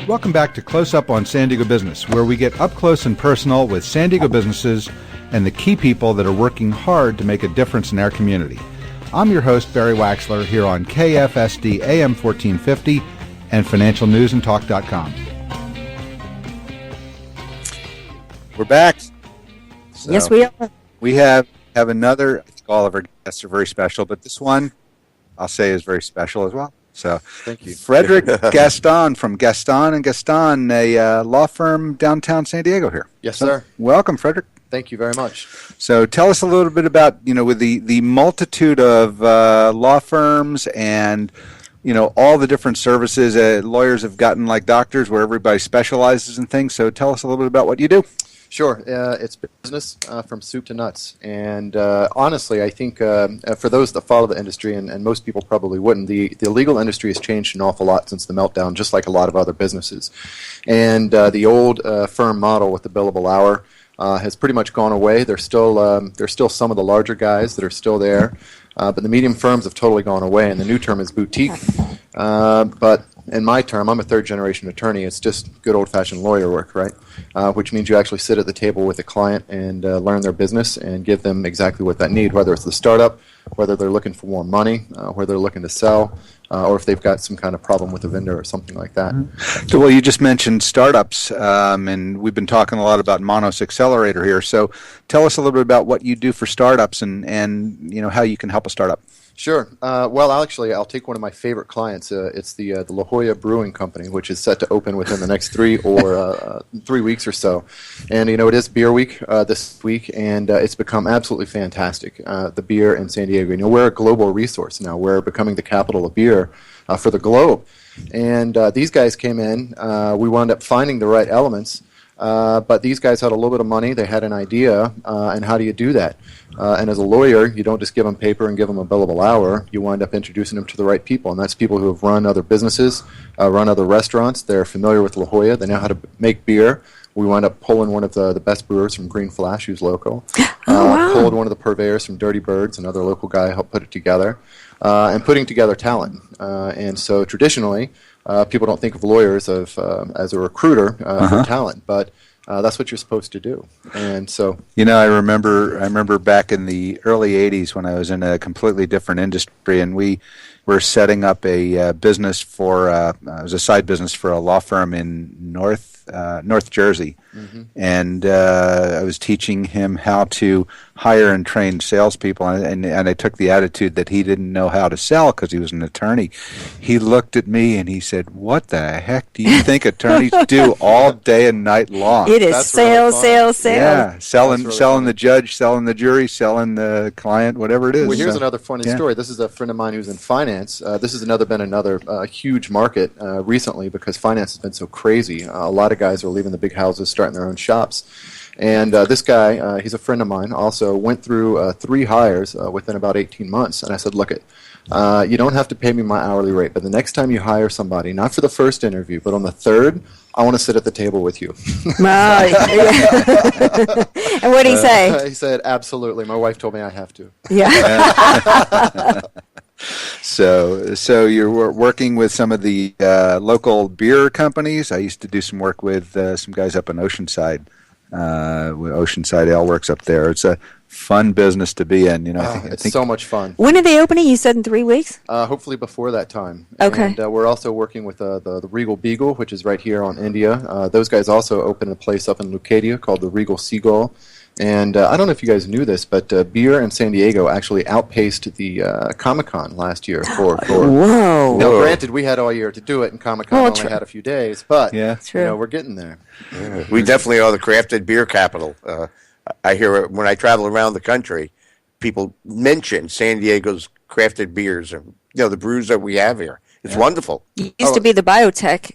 Welcome back to Close Up on San Diego Business, where we get up close and personal with San Diego businesses and the key people that are working hard to make a difference in our community. I'm your host, Barry Waxler, here on KFSD AM 1450 and financialnewsandtalk.com. We're back. So yes, we are. We have another, I think all of our guests are very special, but this one I'll say is very special as well. So, thank you. Frederick Gaston from Gaston and Gaston, a law firm downtown San Diego here. Yes, sir. Welcome, Frederick. Thank you very much. So tell us a little bit about, with the multitude of law firms and, all the different services lawyers have gotten, like doctors, where everybody specializes in things. So tell us a little bit about what you do. Sure. It's business from soup to nuts. And honestly, I think for those that follow the industry, and most people probably wouldn't, the legal industry has changed an awful lot since the meltdown, just like a lot of other businesses. And the old firm model with the billable hour has pretty much gone away. There's still some of the larger guys that are still there, but the medium firms have totally gone away, and the new term is boutique. But in my term, I'm a third-generation attorney. It's just good old-fashioned lawyer work, right? Which means you actually sit at the table with a client and learn their business and give them exactly what they need, whether it's the startup, whether they're looking for more money, whether they're looking to sell, or if they've got some kind of problem with a vendor or something like that. So, well, you just mentioned startups, and we've been talking a lot about Monos Accelerator here. So tell us a little bit about what you do for startups and how you can help a startup. Sure. Well, I'll take one of my favorite clients. It's the La Jolla Brewing Company, which is set to open within the next 3 weeks or so. And, it is Beer Week this week, and it's become absolutely fantastic, the beer in San Diego. We're a global resource now. We're becoming the capital of beer for the globe. And these guys came in. We wound up finding the right elements. But these guys had a little bit of money. They had an idea, and how do you do that? And as a lawyer, you don't just give them paper and give them a billable hour. You wind up introducing them to the right people, and that's people who have run other businesses, run other restaurants. They're familiar with La Jolla. They know how to make beer. We wind up pulling one of the best brewers from Green Flash, who's local. Wow. Pulled one of the purveyors from Dirty Birds, another local guy, helped put it together, and putting together talent. And so traditionally, people don't think of lawyers as a recruiter for talent, but that's what you're supposed to do. And so, I remember back in the early '80s when I was in a completely different industry, and we were setting up a business for it was a side business for a law firm in North Jersey, and I was teaching him how to hire and train salespeople, and I took the attitude that he didn't know how to sell because he was an attorney. He looked at me and he said, "What the heck do you think attorneys do all day and night long?" It is sales. Yeah, selling the judge, selling the jury, selling the client, whatever it is. Well, here's another funny story. This is a friend of mine who's in finance. This has been another huge market recently because finance has been so crazy. A lot of guys are leaving the big houses, starting their own shops. And this guy, he's a friend of mine, also went through 3 hires within about 18 months. And I said, look, you don't have to pay me my hourly rate, but the next time you hire somebody, not for the first interview, but on the third, I want to sit at the table with you. And what did he say? He said, absolutely. My wife told me I have to. Yeah. So you're working with some of the local beer companies. I used to do some work with some guys up in Oceanside. Oceanside Ale Works up there. It's a fun business to be in. I think so much fun. When are they opening? You said in 3 weeks? Hopefully before that time. Okay. And we're also working with the Regal Beagle, which is right here on India. Those guys also opened a place up in Lucadia called the Regal Seagull. And I don't know if you guys knew this, but beer in San Diego actually outpaced the Comic-Con last year. Whoa. Now, granted, we had all year to do it, and Comic-Con only had a few days, but we're getting there. Yeah. We definitely are the crafted beer capital. I hear when I travel around the country, people mention San Diego's crafted beers, and the brews that we have here. It's wonderful. It used to be the biotech,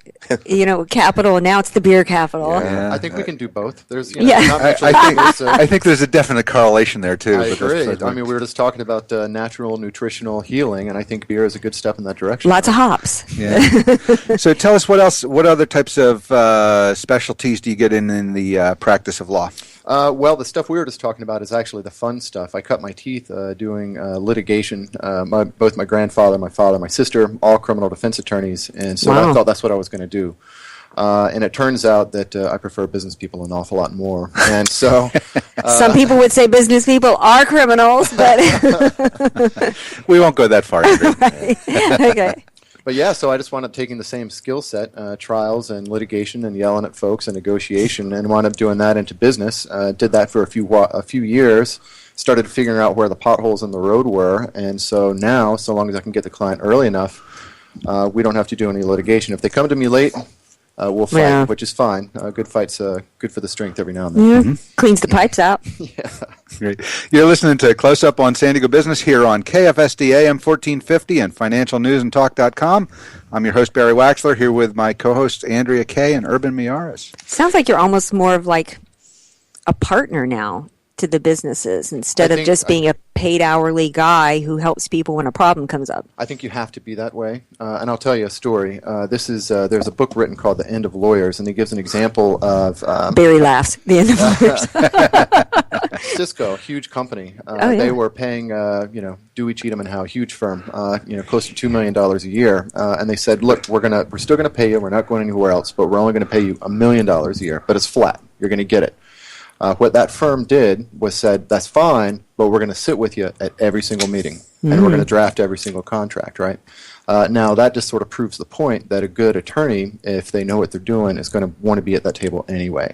capital, and now it's the beer capital. Yeah. I think we can do both. There's, not much I think there's a definite correlation there too. I agree. We were just talking about natural nutritional healing, and I think beer is a good step in that direction. Lots of hops. Yeah. So tell us what other types of specialties do you get in the practice of law? Well, the stuff we were just talking about is actually the fun stuff. I cut my teeth doing litigation. Both my grandfather, my father, my sister, all criminal defense attorneys, and so I thought that's what I was going to do. And it turns out that I prefer business people an awful lot more. And so Some people would say business people are criminals, but We won't go that far. Andrew. okay. But yeah, so I just wound up taking the same skill set, trials and litigation and yelling at folks and negotiation, and wound up doing that into business. Did that for a few years, started figuring out where the potholes in the road were, and so now, so long as I can get the client early enough, we don't have to do any litigation. If they come to me late, we'll fight, Yeah. which is fine. Good fight's good for the strength every now and then. Yeah. Cleans the pipes out. Great. You're listening to Close Up on San Diego Business here on KFSD AM 1450 and financialnewsandtalk.com. I'm your host, Barry Waxler, here with my co-hosts, Andrea Kay and Urban Miaris. Sounds like you're almost more of like a partner now to the businesses instead of just being a paid hourly guy who helps people when a problem comes up. I think you have to be that way. And I'll tell you a story. There's a book written called The End of Lawyers, and it gives an example of Barry laughs. The end of lawyers. Cisco, a huge company. Yeah. They were paying, Dewey, Cheatham and Howe, a huge firm, close to $2 million a year. And they said, look, we're still going to pay you. We're not going anywhere else, but we're only going to pay you $1 million a year. But it's flat. You're going to get it. What that firm did was said, that's fine, but we're going to sit with you at every single meeting, and we're going to draft every single contract, right? Now, that just sort of proves the point that a good attorney, if they know what they're doing, is going to want to be at that table anyway.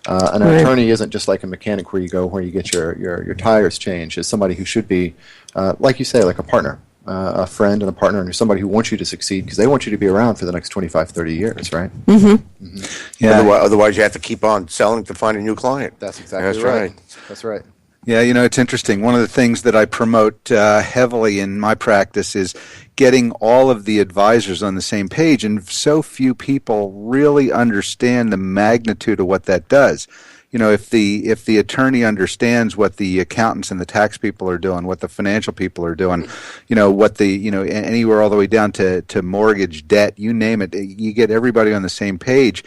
An attorney isn't just like a mechanic where you go where you get your tires changed. It's somebody who should be, like you say, like a partner. A friend and a partner, and somebody who wants you to succeed because they want you to be around for the next 25, 30 years, right? Yeah. Otherwise, you have to keep on selling to find a new client. That's exactly right. That's right. Yeah, it's interesting. One of the things that I promote heavily in my practice is getting all of the advisors on the same page, and so few people really understand the magnitude of what that does. If the attorney understands what the accountants and the tax people are doing, what the financial people are doing, what anywhere all the way down to mortgage, debt, you name it, you get everybody on the same page.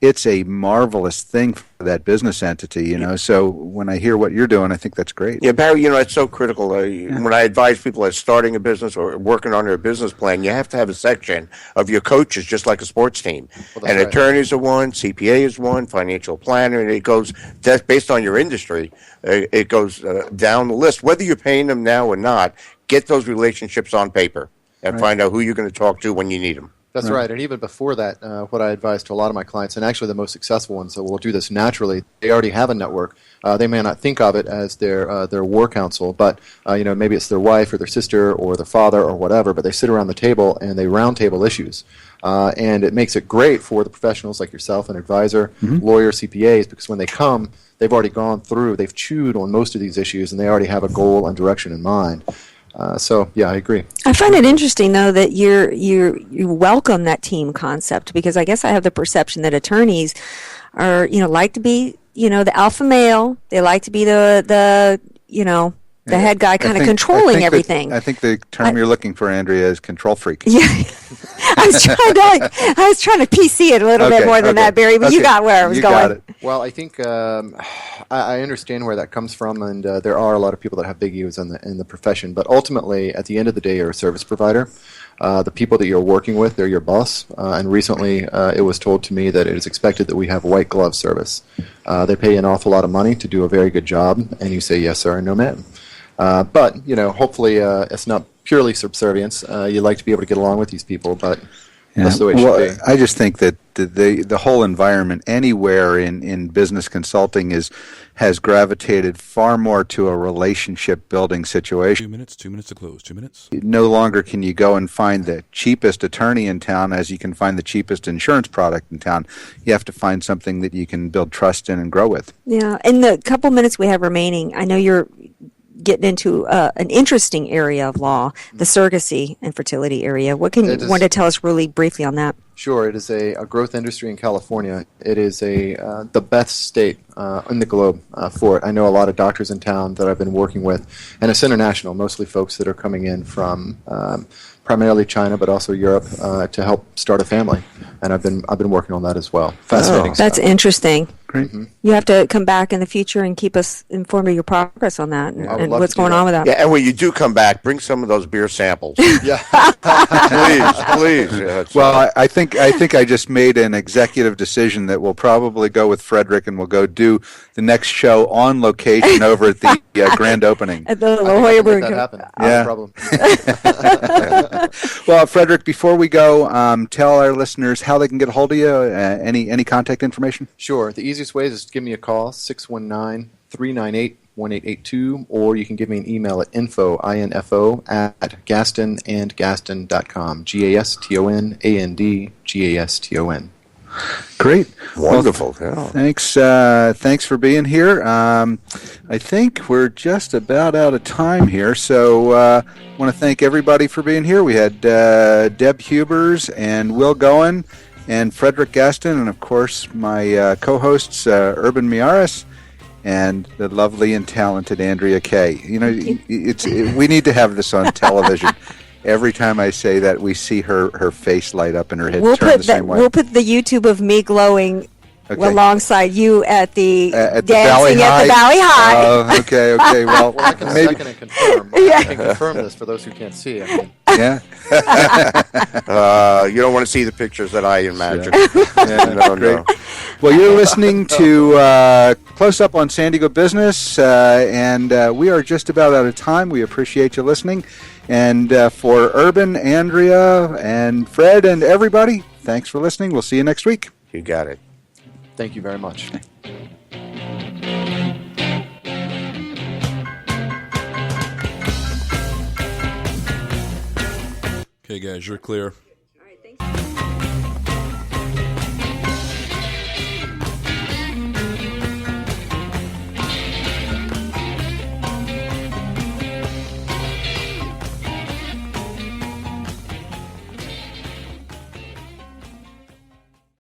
It's a marvelous thing for that business entity, So when I hear what you're doing, I think that's great. Yeah, Barry, it's so critical. When I advise people as starting a business or working on their business plan, you have to have a section of your coaches, just like a sports team. And right. attorneys are one, CPA is one, financial planner, and it goes, that's based on your industry, it goes down the list. Whether you're paying them now or not, get those relationships on paper and find out who you're going to talk to when you need them. That's right. And even before that, what I advise to a lot of my clients, and actually the most successful ones that will do this naturally, they already have a network. They may not think of it as their war counsel, but maybe it's their wife or their sister or their father or whatever, but they sit around the table and they round table issues. And it makes it great for the professionals like yourself, an advisor, lawyer, CPAs, because when they come, they've already gone through, they've chewed on most of these issues, and they already have a goal and direction in mind. So yeah, I agree. I find it interesting though that you welcome that team concept, because I guess I have the perception that attorneys are like to be the alpha male. They like to be the head guy, kind of controlling everything. I think the term you're looking for, Andrea, is control freak. Yeah, I was trying to PC it a little bit more than that, Barry. But you got where I was going. Got it. Well, I think I understand where that comes from, and there are a lot of people that have big egos in the profession. But ultimately, at the end of the day, you're a service provider. The people that you're working with, they're your boss. And recently, it was told to me that it is expected that we have white glove service. They pay an awful lot of money to do a very good job, and you say yes, sir, and no, ma'am. But hopefully, it's not purely subservience. You like to be able to get along with these people, but that's the way it should be. I just think that the whole environment anywhere in business consulting has gravitated far more to a relationship building situation. 2 minutes to close. 2 minutes. No longer can you go and find the cheapest attorney in town as you can find the cheapest insurance product in town. You have to find something that you can build trust in and grow with. Yeah, in the couple minutes we have remaining, I know you're getting into an interesting area of law, the surrogacy and fertility area. What can you want to tell us really briefly on that? Sure. It is a growth industry in California. It is the best state in the globe for it. I know a lot of doctors in town that I've been working with, and it's international, mostly folks that are coming in from primarily China, but also Europe, to help start a family. And I've been working on that as well. Fascinating stuff. That's interesting. Great. You have to come back in the future and keep us informed of your progress on that I would and love what's to do going that. on with that. Yeah, and when you do come back, bring some of those beer samples. Yeah. Please. Yeah, it's, Well, I think I just made an executive decision that we'll probably go with Frederick and we'll go do the next show on location over at the grand opening. At the I La think I Jolla can Brewing make that Company. happen. Yeah. No problem. Well, Frederick, before we go, tell our listeners how they can get a hold of you. Any contact information? Sure. The easiest way is just give me a call, 619-398-1882, or you can give me an email at info at gastonandgaston.com, GASTONandgaston. Great. wonderful. Yeah. Thanks for being here. I think we're just about out of time here, so I want to thank everybody for being here. We had Deb Hubers and Will Goen and Frederick Gaston, and of course my co-hosts Urban Miaris and the lovely and talented Andrea Kay. You know, we need to have this on television. Every time I say that, we see her face light up and her head turn the same way. We'll put the YouTube of me glowing alongside you at the Valley dancing at the Valley High. Oh, okay. Well, Well, I can maybe. second and confirm. I can confirm this for those who can't see. I mean, Yeah. You don't want to see the pictures that I imagine. Yeah, great. Well, you're listening to Close Up on San Diego Business, and we are just about out of time. We appreciate you listening. And for Urban, Andrea, and Fred, and everybody, thanks for listening. We'll see you next week. You got it. thank you very much. Okay, guys, you're clear.